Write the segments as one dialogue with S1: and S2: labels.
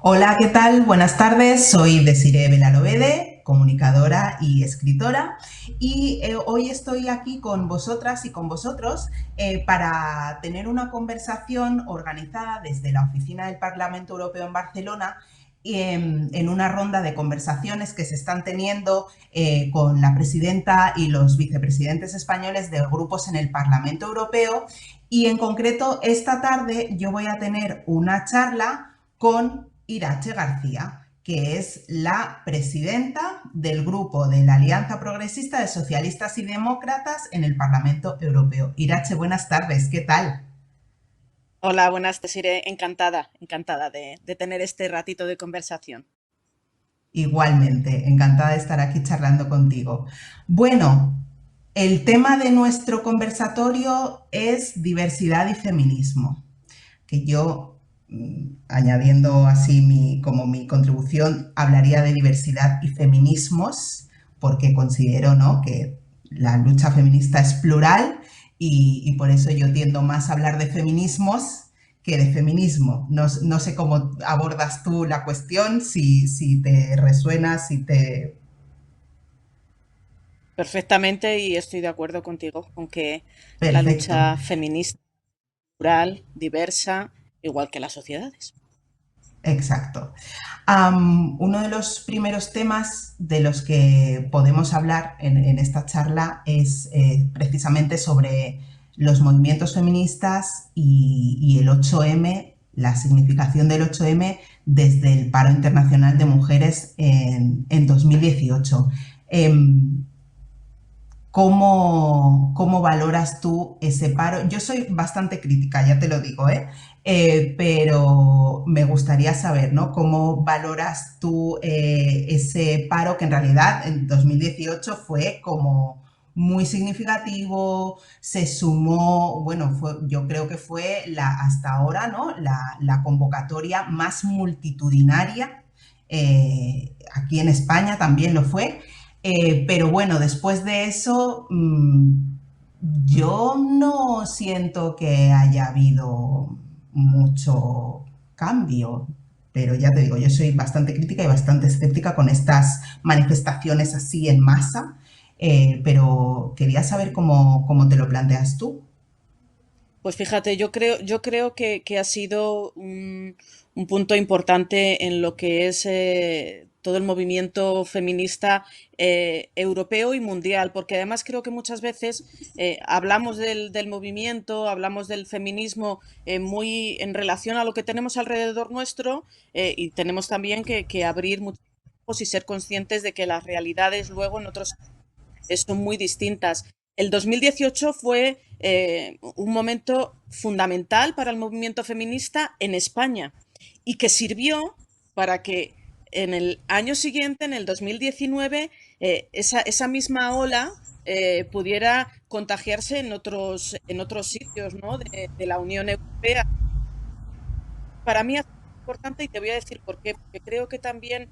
S1: Hola, ¿qué tal? Buenas tardes. Soy Desiree Belalobede, comunicadora y escritora, y hoy estoy aquí con vosotras y con vosotros para tener una conversación organizada desde la oficina del Parlamento Europeo en Barcelona en una ronda de conversaciones que se están teniendo con la presidenta y los vicepresidentes españoles de grupos en el Parlamento Europeo. Y en concreto, esta tarde yo voy a tener una charla con Irache García, que es la presidenta del grupo de la Alianza Progresista de Socialistas y Demócratas en el Parlamento Europeo. Irache, buenas tardes, ¿qué tal?
S2: Hola, buenas, Desiree. Encantada de tener este ratito de conversación.
S1: Igualmente, encantada de estar aquí charlando contigo. Bueno, el tema de nuestro conversatorio es diversidad y feminismo, que yo, añadiendo así como mi contribución, hablaría de diversidad y feminismos, porque considero, ¿no?, que la lucha feminista es plural y por eso yo tiendo más a hablar de feminismos que de feminismo. No sé cómo abordas tú la cuestión, si te resuena, si te...
S2: Perfectamente y estoy de acuerdo contigo con que la
S1: Perfecto.
S2: lucha feminista, plural, diversa, igual que las sociedades.
S1: Exacto. Uno de los primeros temas de los que podemos hablar en esta charla es precisamente sobre los movimientos feministas y el 8M, la significación del 8M desde el paro internacional de mujeres en 2018. Em, ¿Cómo valoras tú ese paro? Yo soy bastante crítica, ya te lo digo, ¿eh? Pero me gustaría saber, ¿no? ¿Cómo valoras tú ese paro que en realidad en 2018 fue como muy significativo, se sumó, bueno, yo creo que fue hasta ahora, ¿no?, la convocatoria más multitudinaria, aquí en España también lo fue, pero bueno, después de eso, yo no siento que haya habido mucho cambio, pero ya te digo, yo soy bastante crítica y bastante escéptica con estas manifestaciones así en masa, pero quería saber cómo te lo planteas tú.
S2: Pues fíjate, yo creo que ha sido un punto importante en lo que es todo el movimiento feminista europeo y mundial, porque además creo que muchas veces hablamos del movimiento, hablamos del feminismo muy en relación a lo que tenemos alrededor nuestro y tenemos también que abrir muchos ojos y ser conscientes de que las realidades luego en otros son muy distintas. El 2018 fue un momento fundamental para el movimiento feminista en España y que sirvió para que en el año siguiente, en el 2019, esa misma ola pudiera contagiarse en otros sitios, ¿no?, de la Unión Europea. Para mí es importante y te voy a decir por qué, porque creo que también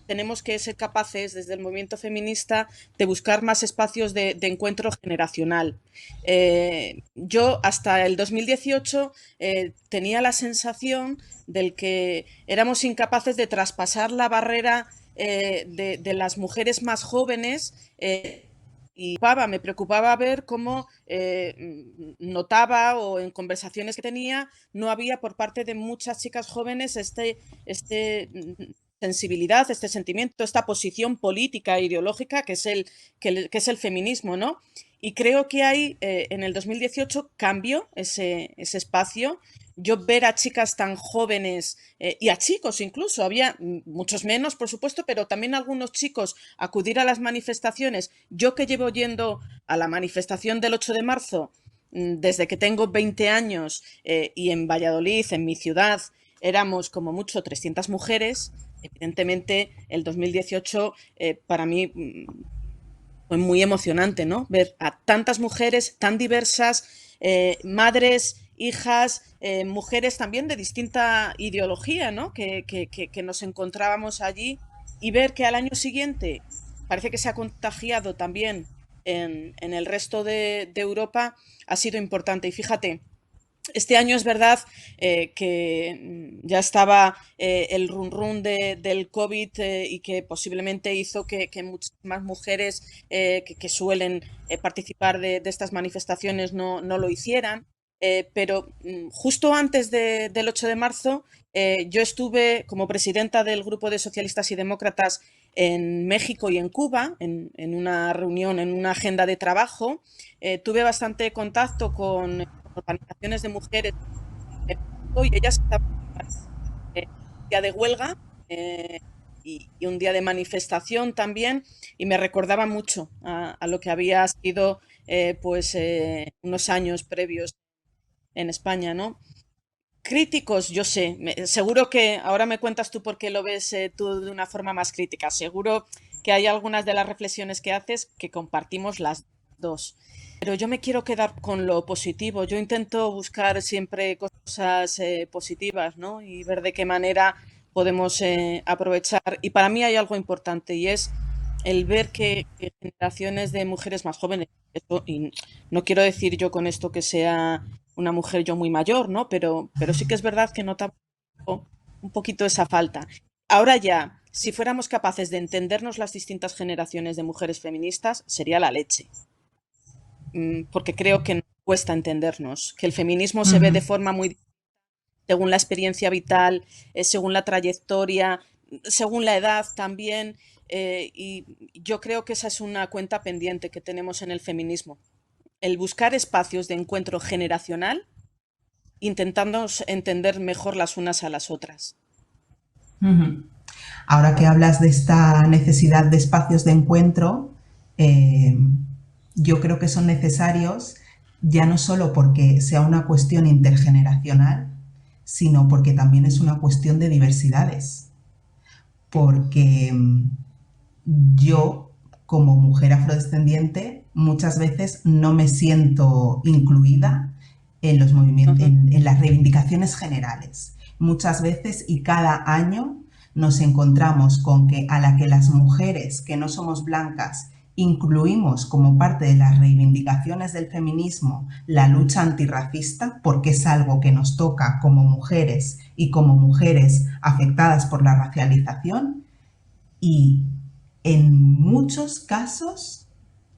S2: tenemos que ser capaces desde el movimiento feminista de buscar más espacios de encuentro generacional. Yo hasta el 2018 tenía la sensación del que éramos incapaces de traspasar la barrera de las mujeres más jóvenes y me preocupaba ver cómo notaba o en conversaciones que tenía no había por parte de muchas chicas jóvenes este sensibilidad, este sentimiento, esta posición política e ideológica que es el feminismo, ¿no? Y creo que hay en el 2018 cambio ese espacio. Yo ver a chicas tan jóvenes y a chicos incluso, había muchos menos, por supuesto, pero también algunos chicos acudir a las manifestaciones. Yo que llevo yendo a la manifestación del 8 de marzo desde que tengo 20 años y en Valladolid, en mi ciudad, éramos como mucho 300 mujeres. Evidentemente, el 2018 para mí fue muy emocionante, ¿no? Ver a tantas mujeres tan diversas, madres, hijas, mujeres también de distinta ideología, ¿no? Que nos encontrábamos allí y ver que al año siguiente parece que se ha contagiado también en el resto de Europa ha sido importante. Y fíjate, Este año es verdad que ya estaba el run run del COVID y que posiblemente hizo que muchas más mujeres que suelen participar de estas manifestaciones no lo hicieran. Pero justo antes del 8 de marzo yo estuve como presidenta del Grupo de Socialistas y Demócratas en México y en Cuba, en una reunión, en una agenda de trabajo. Tuve bastante contacto con organizaciones de mujeres y ellas estaban un día de huelga y un día de manifestación también, y me recordaba mucho a lo que había sido unos años previos en España, ¿no? Críticos, yo sé, seguro que ahora me cuentas tú por qué lo ves tú de una forma más crítica. Seguro que hay algunas de las reflexiones que haces que compartimos las dos. Pero yo me quiero quedar con lo positivo. Yo intento buscar siempre cosas positivas, ¿no? Y ver de qué manera podemos aprovechar. Y para mí hay algo importante y es el ver que generaciones de mujeres más jóvenes, y no quiero decir yo con esto que sea una mujer yo muy mayor, ¿no? Pero sí que es verdad que nota un poquito esa falta. Ahora ya, si fuéramos capaces de entendernos las distintas generaciones de mujeres feministas, sería la leche. Porque creo que nos cuesta entendernos, que el feminismo se ve de
S1: Ujú.
S2: forma muy según la experiencia vital, según la trayectoria, según la edad también, y yo creo que esa es una cuenta pendiente que tenemos en el feminismo, el buscar espacios de encuentro generacional intentando entender mejor las unas a las otras.
S1: Ujú. Ahora que hablas de esta necesidad de espacios de encuentro, eh, yo creo que son necesarios ya no solo porque sea una cuestión intergeneracional, sino porque también es una cuestión de diversidades. Porque yo, como mujer afrodescendiente, muchas veces no me siento incluida en los movimientos,
S2: Ujú.
S1: en las reivindicaciones generales. Muchas veces y cada año nos encontramos con que a la que las mujeres que no somos blancas incluimos como parte de las reivindicaciones del feminismo la lucha antirracista, porque es algo que nos toca como mujeres y como mujeres afectadas por la racialización, y en muchos casos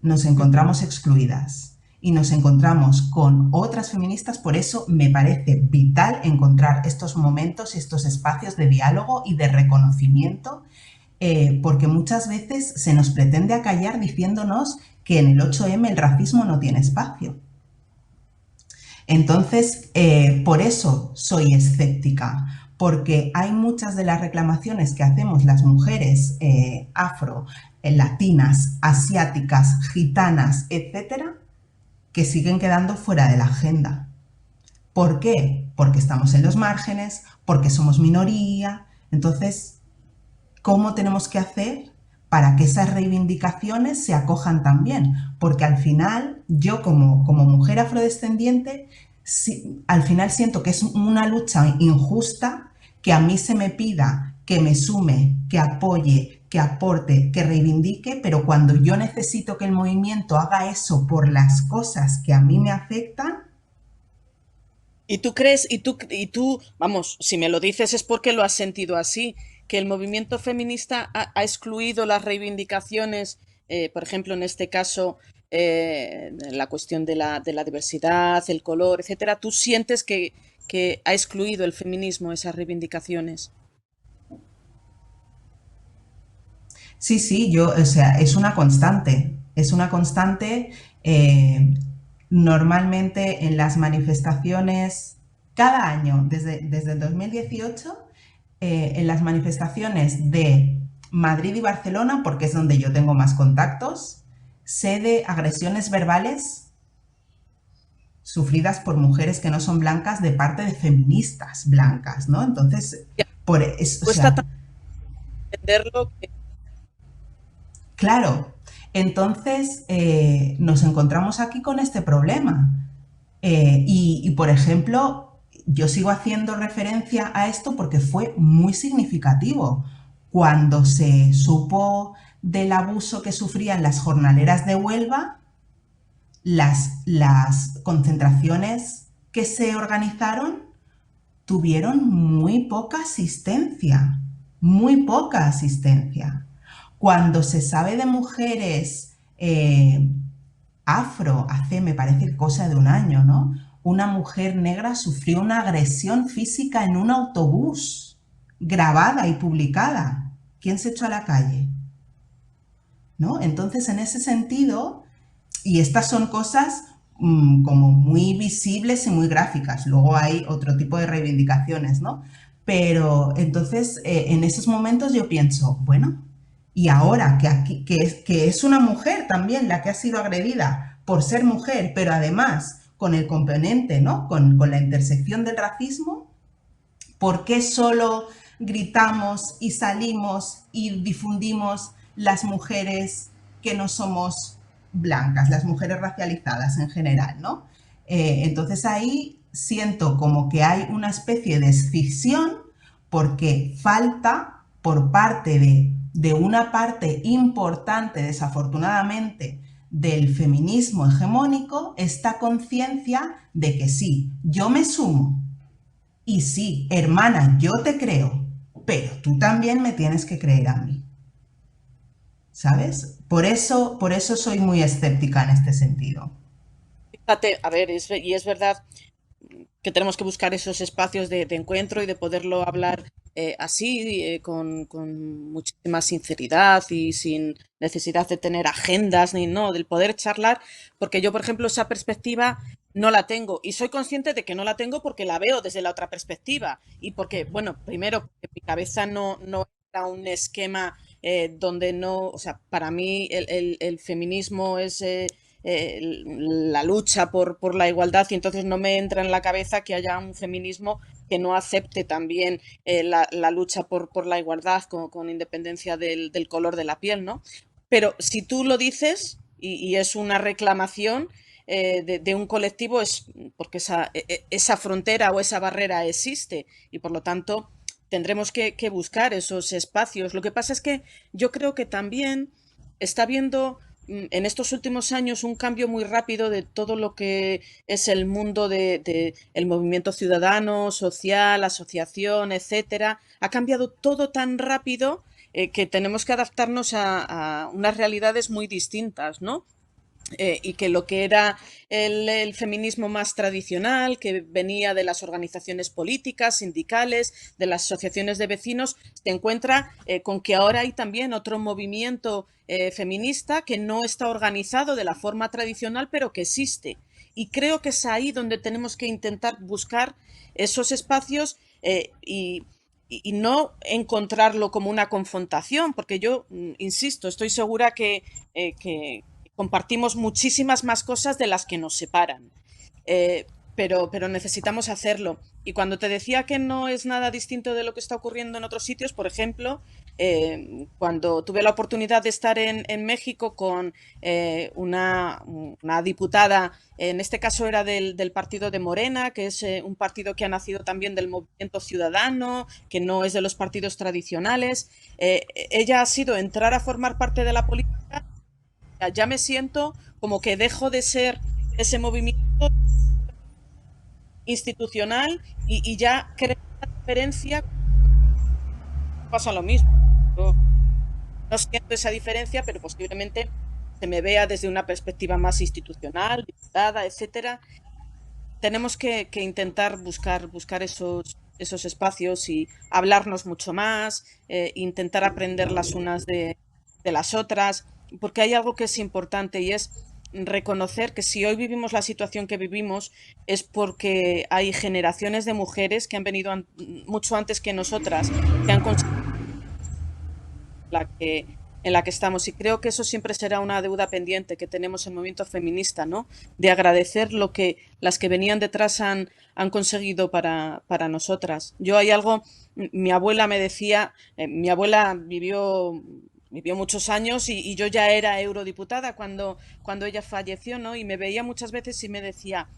S1: nos encontramos excluidas y nos encontramos con otras feministas. Por eso me parece vital encontrar estos momentos y estos espacios de diálogo y de reconocimiento, porque muchas veces se nos pretende acallar diciéndonos que en el 8M el racismo no tiene espacio. Entonces, por eso soy escéptica, porque hay muchas de las reclamaciones que hacemos las mujeres afro, latinas, asiáticas, gitanas, etcétera, que siguen quedando fuera de la agenda. ¿Por qué? Porque estamos en los márgenes, porque somos minoría. Entonces, ¿cómo tenemos que hacer para que esas reivindicaciones se acojan también? Porque al final, yo como mujer afrodescendiente, al final siento que es una lucha injusta que a mí se me pida que me sume, que apoye, que aporte, que reivindique, pero cuando yo necesito que el movimiento haga eso por las cosas que a mí me afectan.
S2: ¿Y tú crees, vamos, si me lo dices es porque lo has sentido así, que el movimiento feminista ha excluido las reivindicaciones, por ejemplo, en este caso, la cuestión de la diversidad, el color, etcétera? ¿Tú sientes que ha excluido el feminismo esas reivindicaciones?
S1: Sí, sí, yo, o sea, es una constante. eh, Normalmente en las manifestaciones, cada año, desde el 2018, en las manifestaciones de Madrid y Barcelona, porque es donde yo tengo más contactos, sé de agresiones verbales sufridas por mujeres que no son blancas de parte de feministas blancas, ¿no? Entonces,
S2: Ya,
S1: o
S2: cuesta
S1: sea,
S2: tanto entenderlo que
S1: claro, entonces nos encontramos aquí con este problema. Por ejemplo, yo sigo haciendo referencia a esto porque fue muy significativo. Cuando se supo del abuso que sufrían las jornaleras de Huelva, las concentraciones que se organizaron tuvieron muy poca asistencia, muy poca asistencia. Cuando se sabe de mujeres afro, hace me parece cosa de un año, ¿no? Una mujer negra sufrió una agresión física en un autobús, grabada y publicada. ¿Quién se echó a la calle? ¿No? Entonces, en ese sentido, y estas son cosas como muy visibles y muy gráficas. Luego hay otro tipo de reivindicaciones, ¿no? Pero entonces, en esos momentos yo pienso, bueno, y ahora que es una mujer también la que ha sido agredida por ser mujer, pero además con el componente, ¿no? Con la intersección del racismo, ¿por qué solo gritamos y salimos y difundimos las mujeres que no somos blancas, las mujeres racializadas en general, ¿no? Entonces ahí siento como que hay una especie de escisión porque falta por parte de una parte importante, desafortunadamente, del feminismo hegemónico, esta conciencia de que sí, yo me sumo, y sí, hermana, yo te creo, pero tú también me tienes que creer a mí, ¿sabes? Por eso soy muy escéptica en este sentido.
S2: Fíjate, a ver, y es verdad que tenemos que buscar esos espacios de encuentro y de poderlo hablar así, con muchísima sinceridad y sin necesidad de tener agendas ni no, del poder charlar, porque yo, por ejemplo, esa perspectiva no la tengo y soy consciente de que no la tengo porque la veo desde la otra perspectiva y porque, bueno, primero, que mi cabeza no era un esquema donde no, o sea, para mí el feminismo es la lucha por la igualdad y entonces no me entra en la cabeza que haya un feminismo que no acepte también la lucha por la igualdad con independencia del color de la piel, ¿no? Pero si tú lo dices y es una reclamación de un colectivo, es porque esa frontera o esa barrera existe y por lo tanto tendremos que buscar esos espacios. Lo que pasa es que yo creo que también está habiendo en estos últimos años un cambio muy rápido de todo lo que es el mundo de el movimiento ciudadano, social, asociación, etcétera. Ha cambiado todo tan rápido que tenemos que adaptarnos a unas realidades muy distintas, ¿no? Y que lo que era el feminismo más tradicional, que venía de las organizaciones políticas, sindicales, de las asociaciones de vecinos, se encuentra con que ahora hay también otro movimiento feminista que no está organizado de la forma tradicional, pero que existe. Y creo que es ahí donde tenemos que intentar buscar esos espacios y no encontrarlo como una confrontación, porque yo, insisto, estoy segura que compartimos muchísimas más cosas de las que nos separan. Pero necesitamos hacerlo. Y cuando te decía que no es nada distinto de lo que está ocurriendo en otros sitios, por ejemplo, cuando tuve la oportunidad de estar en México con una diputada, en este caso era del partido de Morena, que es un partido que ha nacido también del movimiento ciudadano, que no es de los partidos tradicionales, ella ha sido entrar a formar parte de la política. Ya me siento como que dejo de ser ese movimiento institucional y ya creo una diferencia, pasa lo mismo. Yo no siento esa diferencia, pero posiblemente se me vea desde una perspectiva más institucional, diputada, etcétera. Tenemos que intentar buscar esos espacios y hablarnos mucho más, intentar aprender las unas de las otras, porque hay algo que es importante y es reconocer que si hoy vivimos la situación que vivimos es porque hay generaciones de mujeres que han venido mucho antes que nosotras, que han conseguido en la que estamos. Y creo que eso siempre será una deuda pendiente que tenemos en el movimiento feminista, ¿no? De agradecer lo que las que venían detrás han conseguido para nosotras. Yo hay algo, mi abuela me decía, mi abuela vivió muchos años y yo ya era eurodiputada cuando ella falleció, ¿no? Y me veía muchas veces y me decía,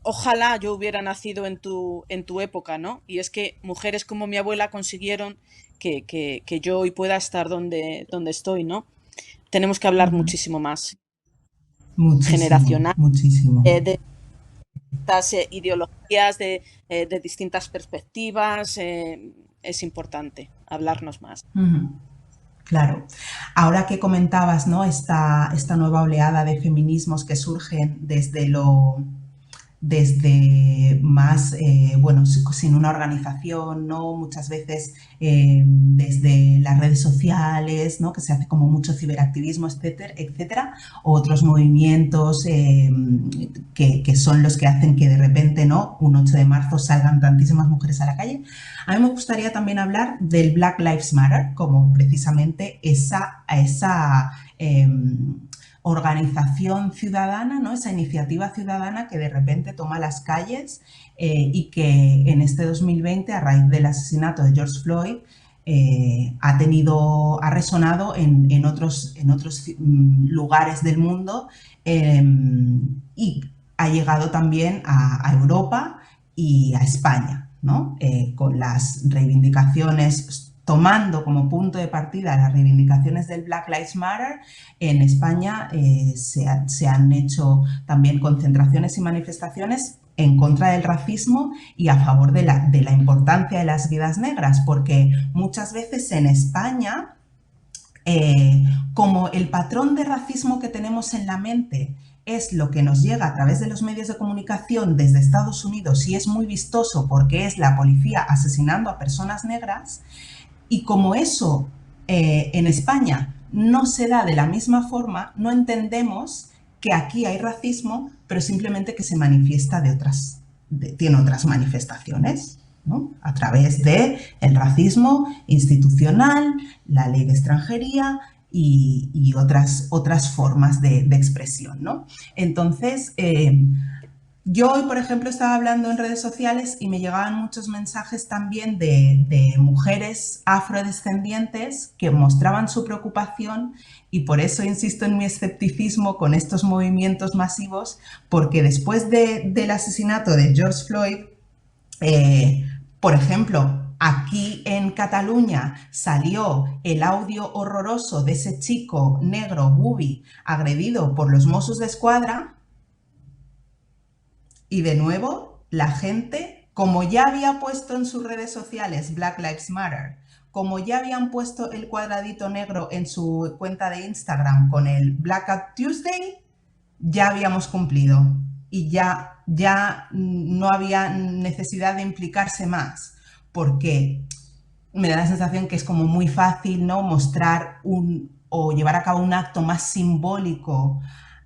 S2: ojalá yo hubiera nacido en tu época, ¿no? Y es que mujeres como mi abuela consiguieron que yo hoy pueda estar donde estoy, ¿no? Tenemos que hablar
S1: Ujú.
S2: muchísimo más,
S1: Muchísimo,
S2: generacional,
S1: muchísimo.
S2: de estas ideologías, de distintas perspectivas. Es importante hablarnos más.
S1: Ujú. Claro. Ahora que comentabas, ¿no? Esta nueva oleada de feminismos que surgen desde más, bueno, sin una organización, ¿no? Muchas veces desde las redes sociales, ¿no? Que se hace como mucho ciberactivismo, etcétera, etcétera, o otros movimientos que son los que hacen que de repente, ¿no? Un 8 de marzo salgan tantísimas mujeres a la calle. A mí me gustaría también hablar del Black Lives Matter como precisamente esa organización ciudadana, ¿no? Esa iniciativa ciudadana que de repente toma las calles y que en este 2020, a raíz del asesinato de George Floyd, ha resonado en otros lugares del mundo y ha llegado también a Europa y a España, ¿no? Con las reivindicaciones, tomando como punto de partida las reivindicaciones del Black Lives Matter. En España se han hecho también concentraciones y manifestaciones en contra del racismo y a favor de la importancia de las vidas negras, porque muchas veces en España, como el patrón de racismo que tenemos en la mente es lo que nos llega a través de los medios de comunicación desde Estados Unidos y es muy vistoso porque es la policía asesinando a personas negras, y como eso en España no se da de la misma forma, no entendemos que aquí hay racismo, pero simplemente que se manifiesta tiene otras manifestaciones, ¿no? A través de el racismo institucional, la ley de extranjería y otras formas de expresión, ¿no? Entonces, yo hoy, por ejemplo, estaba hablando en redes sociales y me llegaban muchos mensajes también de mujeres afrodescendientes que mostraban su preocupación, y por eso insisto en mi escepticismo con estos movimientos masivos, porque después del asesinato de George Floyd, por ejemplo, aquí en Cataluña salió el audio horroroso de ese chico negro, Bubi, agredido por los Mossos d'Esquadra. Y de nuevo, la gente, como ya había puesto en sus redes sociales Black Lives Matter, como ya habían puesto el cuadradito negro en su cuenta de Instagram con el Blackout Tuesday, ya habíamos cumplido y ya no había necesidad de implicarse más, porque me da la sensación que es como muy fácil, ¿no? Mostrar o llevar a cabo un acto más simbólico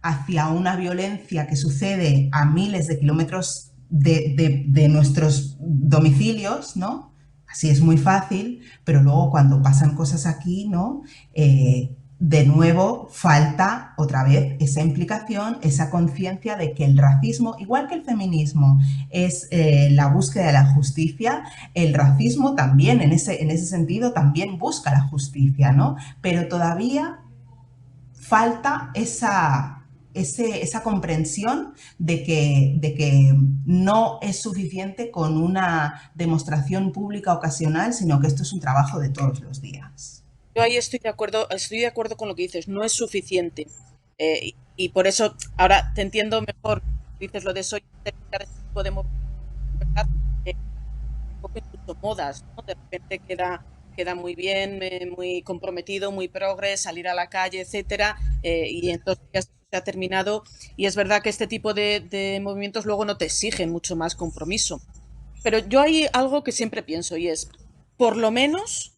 S1: hacia una violencia que sucede a miles de kilómetros de nuestros domicilios, ¿no? Así es muy fácil, pero luego cuando pasan cosas aquí, ¿no? De nuevo falta otra vez esa implicación, esa conciencia de que el racismo, igual que el feminismo, es la búsqueda de la justicia, el racismo también, en ese sentido, también busca la justicia, ¿no? Pero todavía falta esa comprensión de que no es suficiente con una demostración pública ocasional, sino que esto es un trabajo de todos los días.
S2: Yo ahí estoy de acuerdo con lo que dices, no es suficiente. Y por eso ahora te entiendo mejor. Dices lo de soy este tipo de movimientos, ¿verdad? Un poco incluso modas, ¿no? De repente queda muy bien, muy comprometido, muy progres, salir a la calle, etcétera, y entonces ya se ha terminado. Y es verdad que este tipo de movimientos luego no te exigen mucho más compromiso. Pero yo hay algo que siempre pienso y es, por lo menos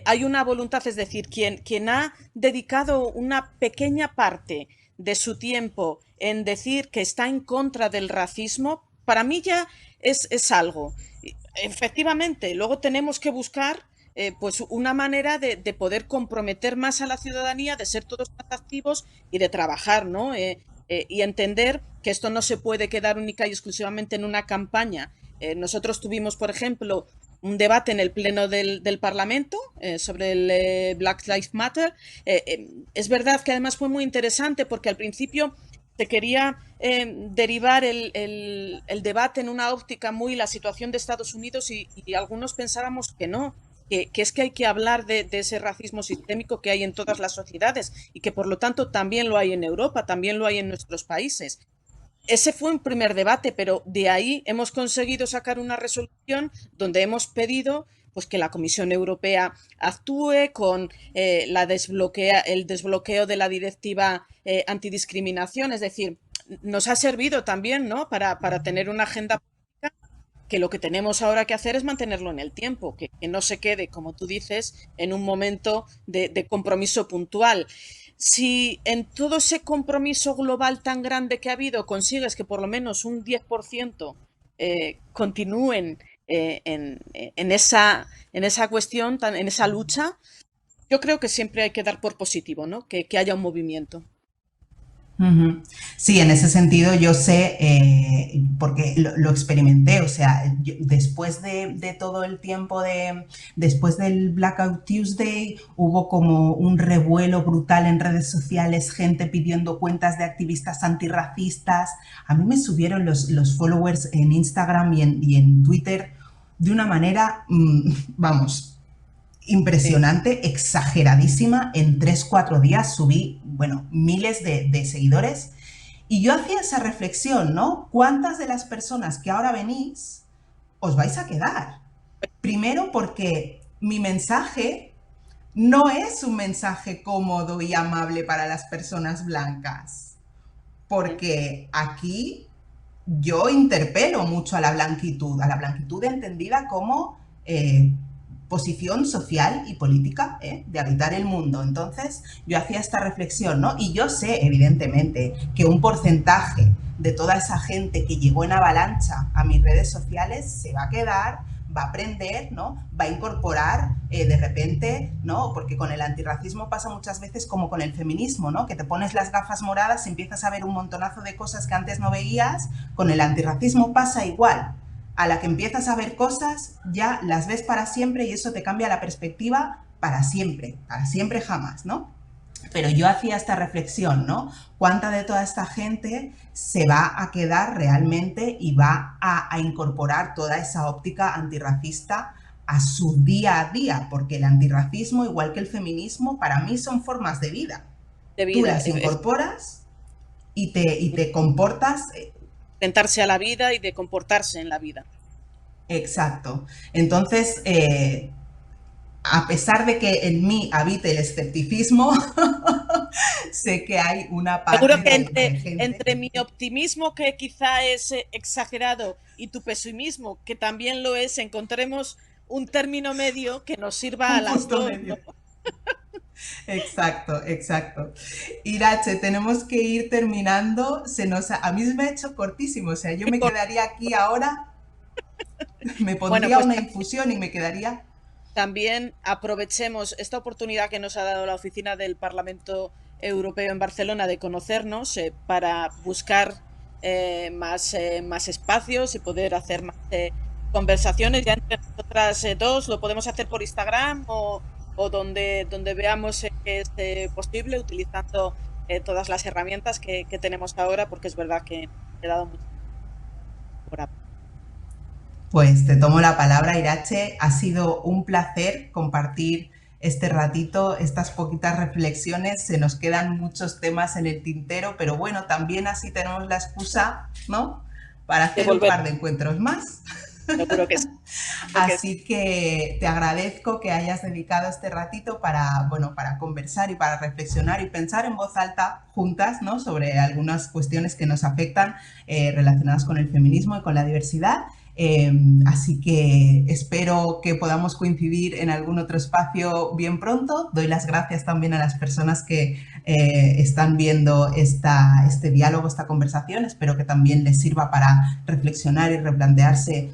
S2: hay una voluntad, es decir, quien ha dedicado una pequeña parte de su tiempo en decir que está en contra del racismo, para mí ya es algo. Efectivamente, luego tenemos que buscar pues una manera de poder comprometer más a la ciudadanía, de ser todos más activos y de trabajar, ¿no? Y entender que esto no se puede quedar única y exclusivamente en una campaña. Nosotros tuvimos, por ejemplo, un debate en el Pleno del Parlamento sobre el Black Lives Matter. Es verdad que además fue muy interesante porque al principio se quería derivar el debate en una óptica muy la situación de Estados Unidos y algunos pensábamos que no, que es que hay que hablar de ese racismo sistémico que hay en todas las sociedades y que por lo tanto también lo hay en Europa, también lo hay en nuestros países. ese fue un primer debate, pero de ahí hemos conseguido sacar una resolución donde hemos pedido pues, que la Comisión Europea actúe con el desbloqueo de la directiva antidiscriminación. Es decir, nos ha servido también, ¿no?, para tener una agenda política, que lo que tenemos ahora que hacer es mantenerlo en el tiempo, que no se quede, como tú dices, en un momento de compromiso puntual. Si en todo ese compromiso global tan grande que ha habido consigues que por lo menos un 10% continúen en esa cuestión, en esa lucha, yo creo que siempre hay que dar por positivo, ¿no?, que haya un movimiento.
S1: Ujú. Sí, en ese sentido yo sé, porque lo experimenté, o sea, después de todo el tiempo después del Blackout Tuesday, hubo como un revuelo brutal en redes sociales, gente pidiendo cuentas de activistas antirracistas. A mí me subieron los followers en Instagram y en Twitter de una manera, vamos,
S2: Sí.
S1: impresionante, exageradísima. En 3 4 días subí, bueno, miles de seguidores. Y yo hacía esa reflexión, ¿no? ¿Cuántas de las personas que ahora venís os vais a quedar? Primero porque mi mensaje no es un mensaje cómodo y amable para las personas blancas, porque aquí yo interpelo mucho a la blanquitud entendida como posición social y política de habitar el mundo. Entonces yo hacía esta reflexión, ¿no? Y yo sé, evidentemente, que un porcentaje de toda esa gente que llegó en avalancha a mis redes sociales se va a quedar, va a aprender, ¿no? Va a incorporar de repente, ¿no? Porque con el antirracismo pasa muchas veces como con el feminismo, ¿no? Que te pones las gafas moradas y empiezas a ver un montonazo de cosas que antes no veías. Con el antirracismo pasa igual. A la que empiezas a ver cosas, ya las ves para siempre y eso te cambia la perspectiva para siempre jamás, ¿no? Pero yo hacía esta reflexión, ¿no? ¿Cuánta de toda esta gente se va a quedar realmente y va a incorporar toda esa óptica antirracista a su día a día? Porque el antirracismo, igual que el feminismo, para mí son formas de vida.
S2: De
S1: Tú
S2: vida,
S1: las incorporas y te comportas.
S2: enfrentarse a la vida y de comportarse en la vida.
S1: Exacto. Entonces, a pesar de que en mí habite el escepticismo, sé que hay una
S2: Seguro
S1: parte
S2: que
S1: de gente.
S2: entre mi optimismo, que quizá es exagerado, y tu pesimismo, que también lo es, encontremos un término medio que nos sirva a
S1: Un
S2: las
S1: punto
S2: dos,
S1: medio.
S2: ¿no?
S1: Exacto, exacto. Irache, tenemos que ir terminando. A mí se me ha hecho cortísimo, o sea, yo me quedaría aquí ahora, me
S2: Bueno,
S1: pondría
S2: pues
S1: una infusión y me quedaría.
S2: también aprovechemos esta oportunidad que nos ha dado la oficina del Parlamento Europeo en Barcelona de conocernos, para buscar más espacios y poder hacer más conversaciones ya entre nosotras dos. Lo podemos hacer por Instagram o donde veamos que es posible, utilizando todas las herramientas que tenemos ahora, porque es verdad que he dado mucho por ahora.
S1: Pues te tomo la palabra, Irache. Ha sido un placer compartir este ratito, estas poquitas reflexiones. Se nos quedan muchos temas en el tintero, pero bueno, también así tenemos la excusa, ¿no? Para
S2: De
S1: hacer un
S2: volver,
S1: par de encuentros más.
S2: seguro que sí. Seguro que sí.
S1: Así que te agradezco que hayas dedicado este ratito para, bueno, para conversar y para reflexionar y pensar en voz alta juntas, ¿no? Sobre algunas cuestiones que nos afectan relacionadas con el feminismo y con la diversidad. Eh, Así que espero que podamos coincidir en algún otro espacio bien pronto. Doy las gracias también a las personas que están viendo este diálogo, esta conversación. Espero que también les sirva para reflexionar y replantearse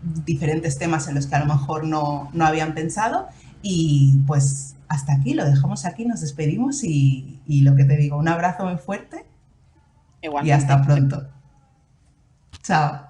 S1: diferentes temas en los que a lo mejor no habían pensado. Y pues hasta aquí, lo dejamos aquí, nos despedimos y lo que te digo, un abrazo muy fuerte y
S2: Igualmente.
S1: hasta pronto. Chao.